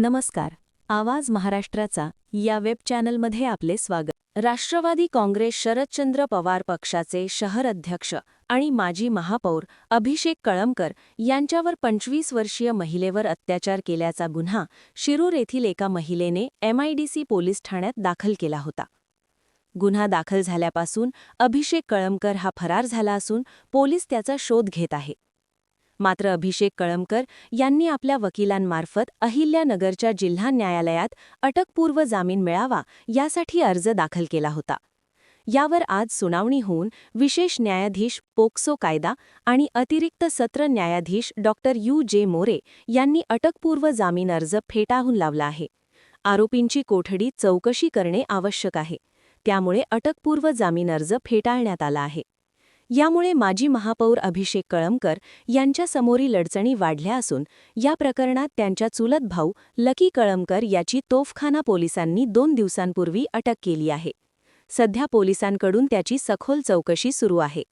नमस्कार. आवाज महाराष्ट्राचा या वेब चॅनलमध्ये आपले स्वागत. राष्ट्रवादी काँग्रेस शरदचंद्र पवार पक्षाचे शहर अध्यक्ष आणि माजी महापौर अभिषेक कळमकर यांच्यावर 25 वर्षीय महिलेवर अत्याचार केल्याचा गुन्हा शिरूर येथील एका महिलेने MIDC पोलीस ठाण्यात दाखल केला होता. गुन्हा दाखल झाल्यापासून अभिषेक कळमकर हा फरार झाला असून पोलीस त्याचा शोध घेत आहे. मात्र अभिषेक कळमकर यांनी आपल्या वकिलांमार्फत अहिल्यानगरच्या जिल्हा न्यायालयात अटकपूर्व जामीन मिळावा यासाठी अर्ज दाखल केला होता. यावर आज सुनावणी होऊन विशेष न्यायाधीश पोक्सो कायदा आणि अतिरिक्त सत्र न्यायाधीश डॉ. UJ मोरे यांनी अटकपूर्व जामीन अर्ज फेटाळून लावला आहे. आरोपींची कोठडी चौकशी करणे आवश्यक आहे, त्यामुळे अटकपूर्व जामीन अर्ज फेटाळण्यात आला आहे. यामुळे माजी महापौर अभिषेक कळमकर यांच्यासमोरील अडचणी वाढल्या असून या प्रकरणात त्यांच्या चुलत भाऊ लकी कळमकर याची तोफखाना पोलिसांनी 2 दिवसांपूर्वी अटक केली आहे. सध्या पोलिसांकडून त्याची सखोल चौकशी सुरू आहे.